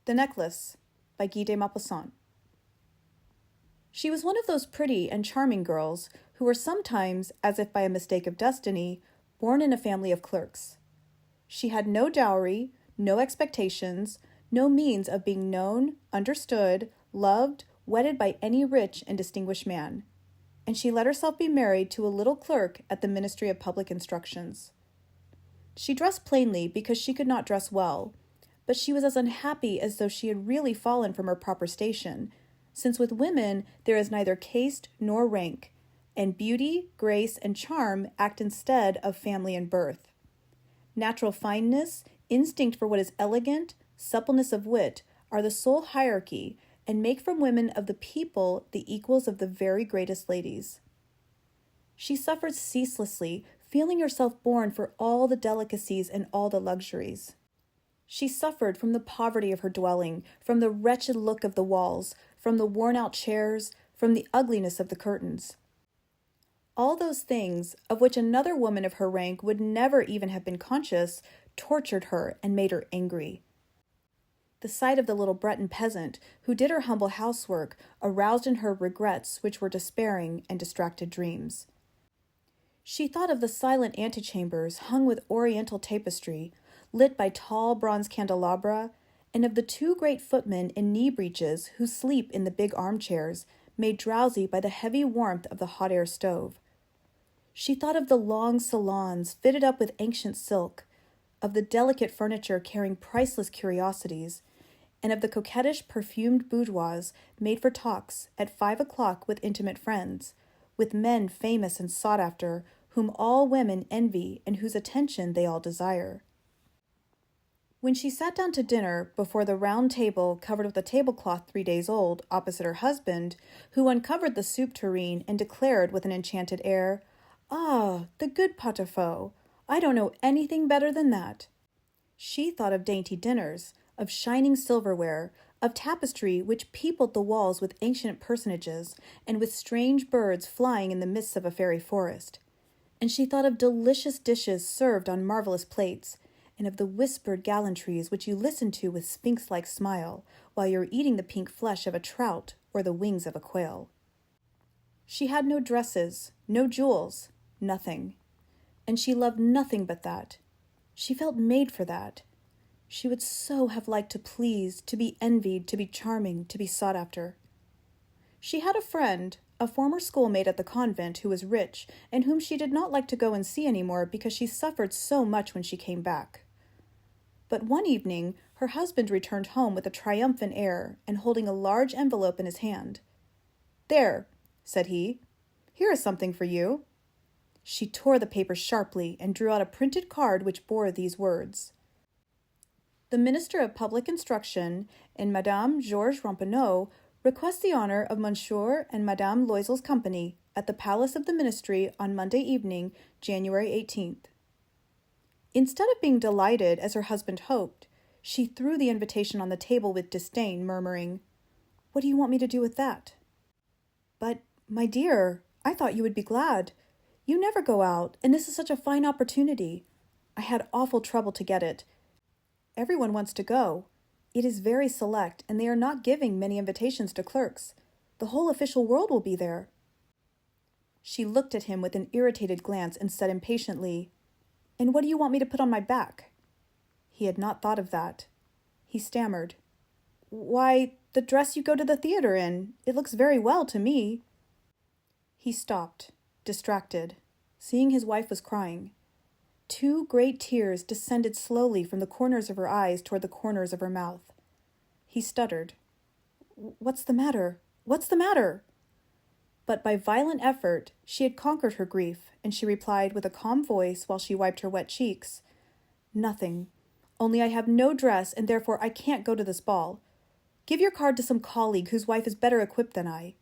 The Necklace by Guy de Maupassant. She was one of those pretty and charming girls who were sometimes, as if by a mistake of destiny, born in a family of clerks. She had no dowry, no expectations, no means of being known, understood, loved, wedded by any rich and distinguished man, and she let herself be married to a little clerk at the Ministry of Public Instructions. She dressed plainly because she could not dress well, but she was as unhappy as though she had really fallen from her proper station, since with women there is neither caste nor rank, and beauty, grace, and charm act instead of family and birth. Natural fineness, instinct for what is elegant, suppleness of wit are the sole hierarchy, and make from women of the people the equals of the very greatest ladies. She suffered ceaselessly, feeling herself born for all the delicacies and all the luxuries. She suffered from the poverty of her dwelling, from the wretched look of the walls, from the worn-out chairs, from the ugliness of the curtains. All those things, of which another woman of her rank would never even have been conscious, tortured her and made her angry. The sight of the little Breton peasant, who did her humble housework, aroused in her regrets which were despairing and distracted dreams. She thought of the silent antechambers hung with oriental tapestry, lit by tall bronze candelabra, and of the two great footmen in knee breeches who sleep in the big armchairs, made drowsy by the heavy warmth of the hot air stove. She thought of the long salons fitted up with ancient silk, of the delicate furniture carrying priceless curiosities, and of the coquettish perfumed boudoirs made for talks at 5 o'clock with intimate friends, with men famous and sought after, whom all women envy and whose attention they all desire. When she sat down to dinner before the round table covered with a tablecloth 3 days old, opposite her husband, who uncovered the soup tureen and declared with an enchanted air, "Ah, the good pot-au-feu! I don't know anything better than that." She thought of dainty dinners, of shining silverware, of tapestry which peopled the walls with ancient personages, and with strange birds flying in the midst of a fairy forest. And she thought of delicious dishes served on marvelous plates, and of the whispered gallantries which you listen to with sphinx-like smile while you are eating the pink flesh of a trout or the wings of a quail. She had no dresses, no jewels, nothing. And she loved nothing but that. She felt made for that. She would so have liked to please, to be envied, to be charming, to be sought after. She had a friend, a former schoolmate at the convent who was rich, and whom she did not like to go and see any more because she suffered so much when she came back. But one evening, her husband returned home with a triumphant air and holding a large envelope in his hand. "There," said he, "here is something for you." She tore the paper sharply and drew out a printed card which bore these words: "The Minister of Public Instruction and Madame Georges Ramponneau request the honor of Monsieur and Madame Loisel's company at the Palace of the Ministry on Monday evening, January 18th. Instead of being delighted, as her husband hoped, she threw the invitation on the table with disdain, murmuring, "What do you want me to do with that?" "But, my dear, I thought you would be glad. You never go out, and this is such a fine opportunity. I had awful trouble to get it. Everyone wants to go. It is very select, and they are not giving many invitations to clerks. The whole official world will be there." She looked at him with an irritated glance and said impatiently, "And what do you want me to put on my back?" He had not thought of that. He stammered, "Why, the dress you go to the theater in. It looks very well to me." He stopped, distracted, seeing his wife was crying. 2 great tears descended slowly from the corners of her eyes toward the corners of her mouth. He stuttered, "What's the matter? What's the matter?" But by violent effort she had conquered her grief, and she replied with a calm voice while she wiped her wet cheeks, "Nothing. Only I have no dress, and therefore I can't go to this ball. Give your card to some colleague whose wife is better equipped than I."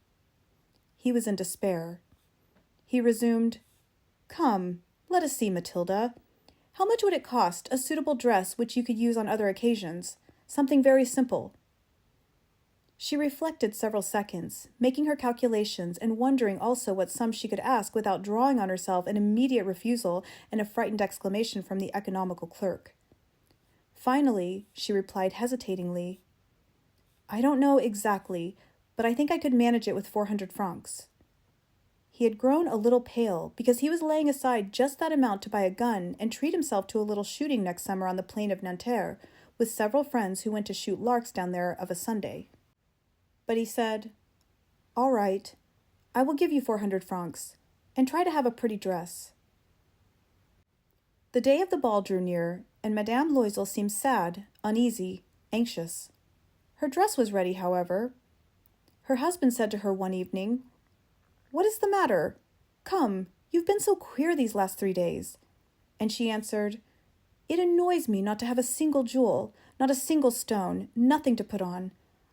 He was in despair. He resumed, "Come, let us see, Matilda. How much would it cost, a suitable dress which you could use on other occasions? Something very simple." She reflected several seconds, making her calculations and wondering also what sum she could ask without drawing on herself an immediate refusal and a frightened exclamation from the economical clerk. Finally, she replied hesitatingly, I don't know exactly, but I think I could manage it with 400 francs. He had grown a little pale because he was laying aside just that amount to buy a gun and treat himself to a little shooting next summer on the plain of Nanterre with several friends who went to shoot larks down there of a Sunday. But he said, "All right, I will give you 400 francs, and try to have a pretty dress." The day of the ball drew near, and Madame Loisel seemed sad, uneasy, anxious. Her dress was ready, however. Her husband said to her one evening, "What is the matter? Come, you've been so queer these last 3 days." And she answered, "It annoys me not to have a single jewel, not a single stone, nothing to put on.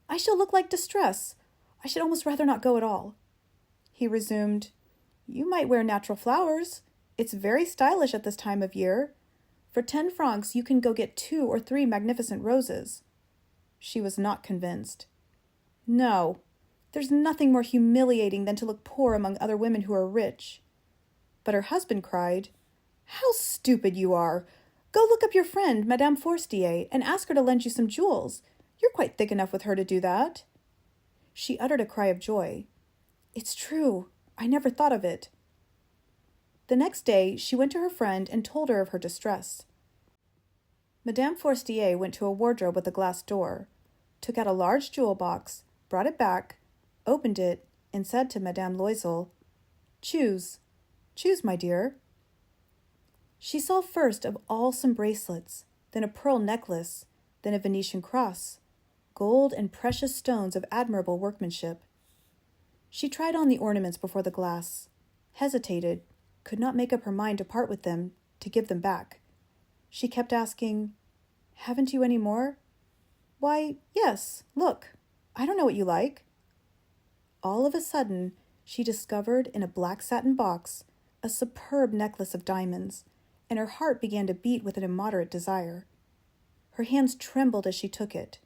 I shall look like distress. I should almost rather not go at all." He resumed, "You might wear natural flowers. It's very stylish at this time of year. For 10 francs you can go get 2 or 3 magnificent roses." She was not convinced. "No, there's nothing more humiliating than to look poor among other women who are rich." But her husband cried, "How stupid you are! Go look up your friend, Madame Forestier, and ask her to lend you some jewels. You're quite thick enough with her to do that." She uttered a cry of joy. "It's true. I never thought of it." The next day she went to her friend and told her of her distress. Madame Forestier went to a wardrobe with a glass door, took out a large jewel box, brought it back, opened it, and said to Madame Loisel, "Choose, choose, my dear." She saw first of all some bracelets, then a pearl necklace, then a Venetian cross, gold and precious stones of admirable workmanship. She tried on the ornaments before the glass, hesitated, could not make up her mind to part with them, to give them back. She kept asking, "Haven't you any more?" "Why, yes, look. I don't know what you like." All of a sudden, she discovered in a black satin box a superb necklace of diamonds, and her heart began to beat with an immoderate desire. Her hands trembled as she took it.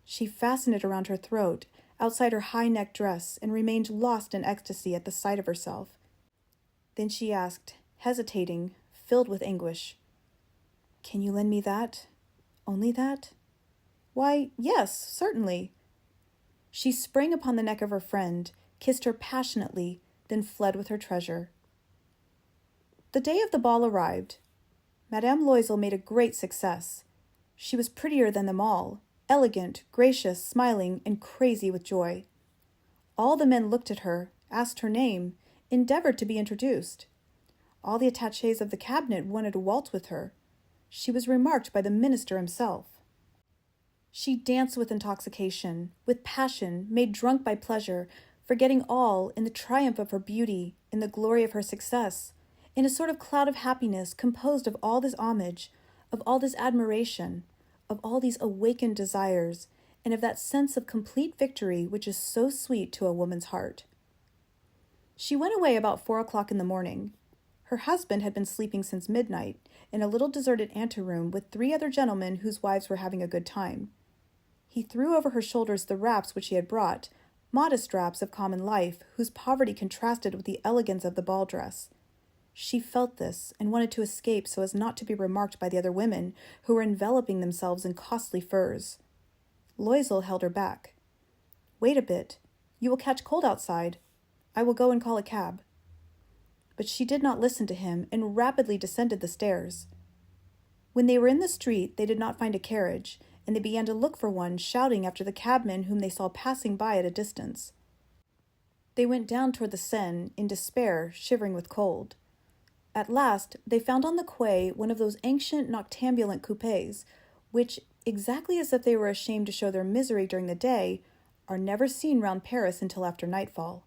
She fastened it around her throat, outside her high-necked dress, and remained lost in ecstasy at the sight of herself. Then she asked, hesitating, filled with anguish, "Can you lend me that? Only that?" "Why, yes, certainly." She sprang upon the neck of her friend, kissed her passionately, then fled with her treasure. The day of the ball arrived. Madame Loisel made a great success. She was prettier than them all, elegant, gracious, smiling, and crazy with joy. All the men looked at her, asked her name, endeavored to be introduced. All the attachés of the cabinet wanted to waltz with her. She was remarked by the minister himself. She danced with intoxication, with passion, made drunk by pleasure, forgetting all in the triumph of her beauty, in the glory of her success, in a sort of cloud of happiness composed of all this homage, of all this admiration, of all these awakened desires, and of that sense of complete victory which is so sweet to a woman's heart. She went away about 4 o'clock in the morning. Her husband had been sleeping since midnight in a little deserted anteroom with 3 other gentlemen whose wives were having a good time. He threw over her shoulders the wraps which he had brought, modest wraps of common life, whose poverty contrasted with the elegance of the ball dress. She felt this, and wanted to escape so as not to be remarked by the other women, who were enveloping themselves in costly furs. Loisel held her back. "Wait a bit. You will catch cold outside. I will go and call a cab." But she did not listen to him, and rapidly descended the stairs. When they were in the street, they did not find a carriage, and they began to look for one, shouting after the cabman whom they saw passing by at a distance. They went down toward the Seine, in despair, shivering with cold. At last, they found on the quay one of those ancient noctambulant coupés, which, exactly as if they were ashamed to show their misery during the day, are never seen round Paris until after nightfall.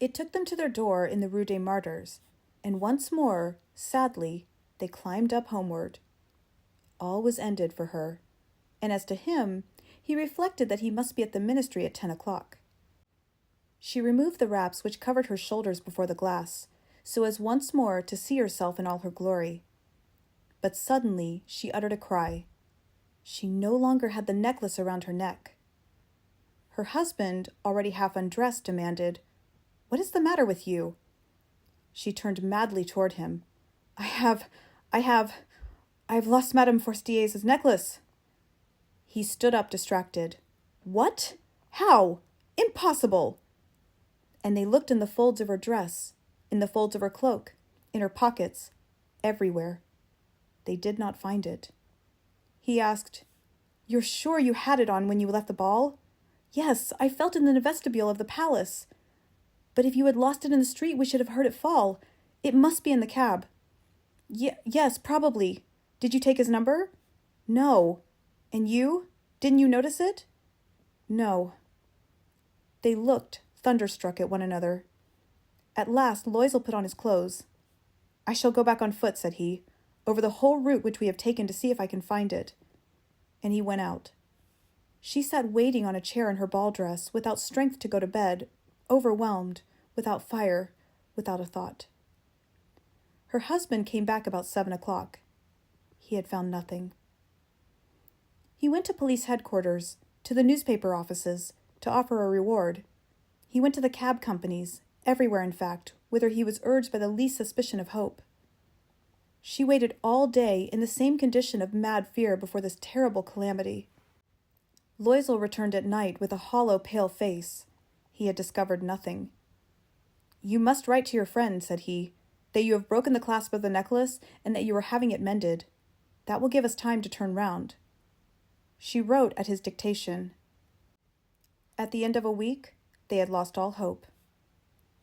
It took them to their door in the Rue des Martyrs, and once more, sadly, they climbed up homeward. All was ended for her, and as to him, he reflected that he must be at the ministry at 10 o'clock. She removed the wraps which covered her shoulders before the glass, so as once more to see herself in all her glory. But suddenly she uttered a cry. She no longer had the necklace around her neck. Her husband, already half undressed, demanded, "What is the matter with you?" She turned madly toward him. I have lost Madame Forestier's necklace." He stood up distracted. What? How? Impossible! And they looked in the folds of her dress, in the folds of her cloak, in her pockets, everywhere. They did not find it. He asked, "You're sure you had it on when you left the ball?" "Yes, I felt it in the vestibule of the palace." "But if you had lost it in the street, we should have heard it fall. It must be in the cab." Yes, probably. Did you take his number?" "No." "And you? Didn't you notice it?" "No." They looked, thunderstruck, at one another. At last Loisel put on his clothes. "I shall go back on foot," said he, "over the whole route which we have taken to see if I can find it." And he went out. She sat waiting on a chair in her ball dress, without strength to go to bed, overwhelmed, without fire, without a thought. Her husband came back about 7 o'clock. He had found nothing. He went to police headquarters, to the newspaper offices, to offer a reward. He went to the cab companies, everywhere in fact, whither he was urged by the least suspicion of hope. She waited all day in the same condition of mad fear before this terrible calamity. Loisel returned at night with a hollow, pale face. He had discovered nothing. "You must write to your friend," said he, "that you have broken the clasp of the necklace and that you are having it mended. That will give us time to turn round." She wrote at his dictation. At the end of a week, they had lost all hope.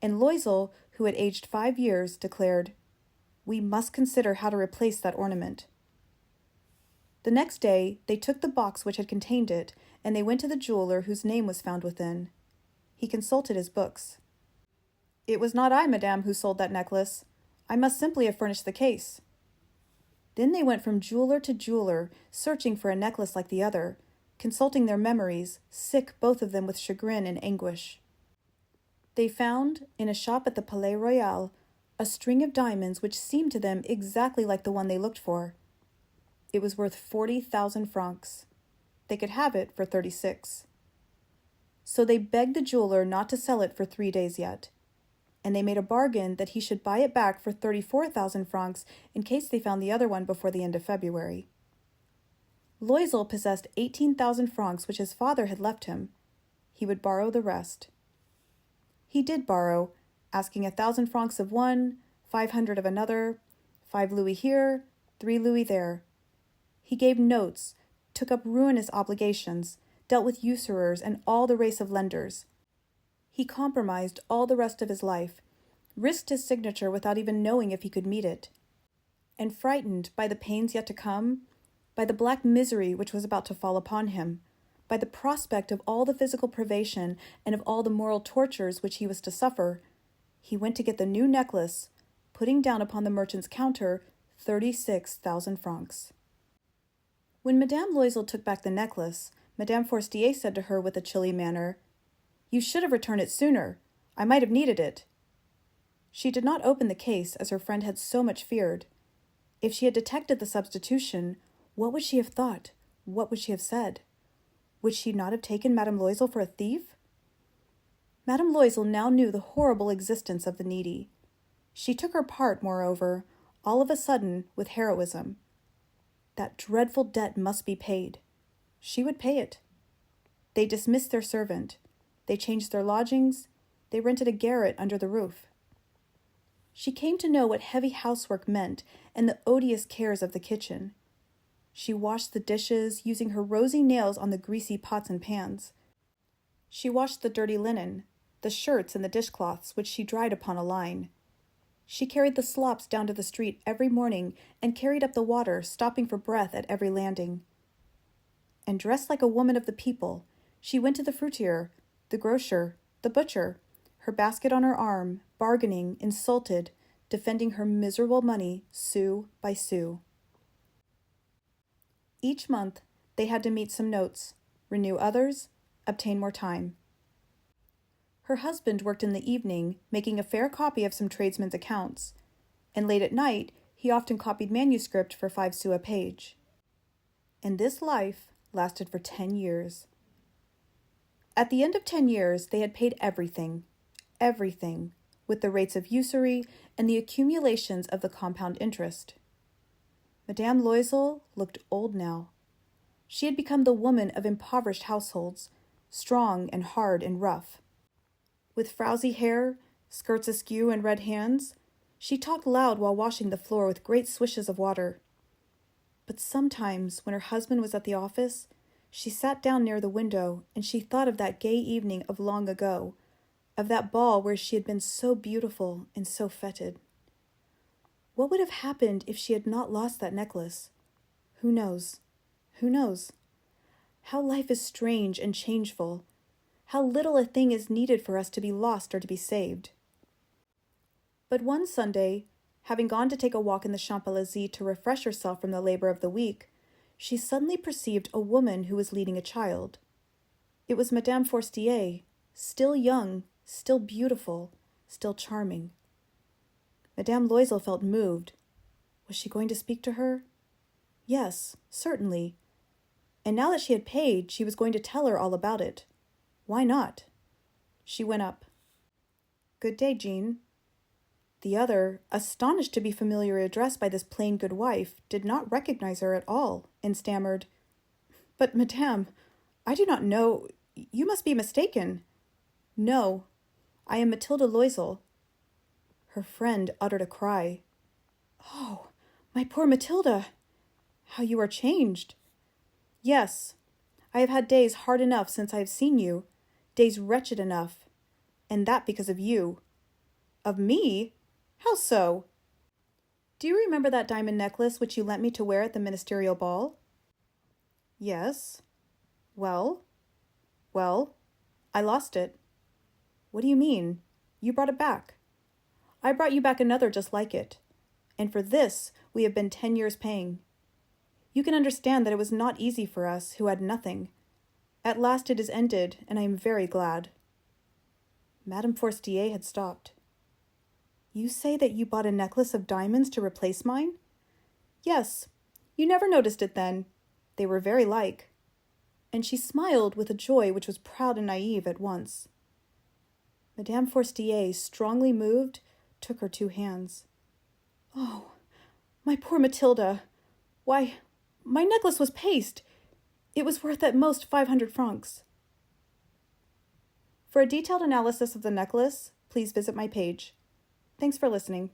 And Loisel, who had aged 5 years, declared, "We must consider how to replace that ornament." The next day, they took the box which had contained it, and they went to the jeweler whose name was found within. He consulted his books. "It was not I, madame, who sold that necklace. I must simply have furnished the case." Then they went from jeweler to jeweler, searching for a necklace like the other, consulting their memories, sick both of them with chagrin and anguish. They found, in a shop at the Palais Royal, a string of diamonds which seemed to them exactly like the one they looked for. It was worth 40,000 francs. They could have it for 36. So they begged the jeweler not to sell it for 3 days yet, and they made a bargain that he should buy it back for 34,000 francs in case they found the other one before the end of February. Loisel possessed 18,000 francs which his father had left him. He would borrow the rest. He did borrow, asking 1,000 francs of one, 500 of another, 5 louis here, 3 louis there. He gave notes, took up ruinous obligations, dealt with usurers and all the race of lenders. He compromised all the rest of his life, risked his signature without even knowing if he could meet it. And frightened by the pains yet to come, by the black misery which was about to fall upon him, by the prospect of all the physical privation and of all the moral tortures which he was to suffer, he went to get the new necklace, putting down upon the merchant's counter 36,000 francs. When Madame Loisel took back the necklace, Madame Forestier said to her with a chilly manner, "You should have returned it sooner. I might have needed it." She did not open the case, as her friend had so much feared. If she had detected the substitution, what would she have thought? What would she have said? Would she not have taken Madame Loisel for a thief? Madame Loisel now knew the horrible existence of the needy. She took her part, moreover, all of a sudden, with heroism. That dreadful debt must be paid. She would pay it. They dismissed their servant. They changed their lodgings. They rented a garret under the roof. She came to know what heavy housework meant and the odious cares of the kitchen. She washed the dishes, using her rosy nails on the greasy pots and pans. She washed the dirty linen, the shirts and the dishcloths, which she dried upon a line. She carried the slops down to the street every morning and carried up the water, stopping for breath at every landing. And dressed like a woman of the people, she went to the fruiterer, the grocer, the butcher, her basket on her arm, bargaining, insulted, defending her miserable money sou by sou. Each month, they had to meet some notes, renew others, obtain more time. Her husband worked in the evening, making a fair copy of some tradesmen's accounts, and late at night he often copied manuscript for 5 sous a page. And this life lasted for 10 years. At the end of 10 years, they had paid everything, with the rates of usury and the accumulations of the compound interest. Madame Loisel looked old now. She had become the woman of impoverished households, strong and hard and rough. With frowsy hair, skirts askew, and red hands, she talked loud while washing the floor with great swishes of water. But sometimes, when her husband was at the office, she sat down near the window and she thought of that gay evening of long ago, of that ball where she had been so beautiful and so fêted. What would have happened if she had not lost that necklace? Who knows? Who knows? How life is strange and changeful. How little a thing is needed for us to be lost or to be saved. But one Sunday, having gone to take a walk in the Champs-Élysées to refresh herself from the labor of the week, she suddenly perceived a woman who was leading a child. It was Madame Forestier, still young, still beautiful, still charming. Madame Loisel felt moved. Was she going to speak to her? Yes, certainly. And now that she had paid, she was going to tell her all about it. Why not? She went up. Good day, Jean. The other, astonished to be familiarly addressed by this plain good wife, did not recognize her at all, and stammered, But, Madame, I do not know. You must be mistaken. No, I am Mathilde Loisel. Her friend uttered a cry. Oh, my poor Mathilde! How you are changed! Yes, I have had days hard enough since I have seen you, days wretched enough, and that because of you. Of me? How so? Do you remember that diamond necklace which you lent me to wear at the ministerial ball? Yes. Well, I lost it. What do you mean? You brought it back. I brought you back another just like it, and for this we have been 10 years paying. You can understand that it was not easy for us, who had nothing. At last it is ended, and I am very glad. Madame Forestier had stopped. You say that you bought a necklace of diamonds to replace mine? Yes. You never noticed it then. They were very like. And she smiled with a joy which was proud and naive at once. Madame Forestier, strongly moved, took her 2 hands. Oh, my poor Mathilde! Why, my necklace was paste. It was worth at most 500 francs. For a detailed analysis of the necklace, please visit my page. Thanks for listening.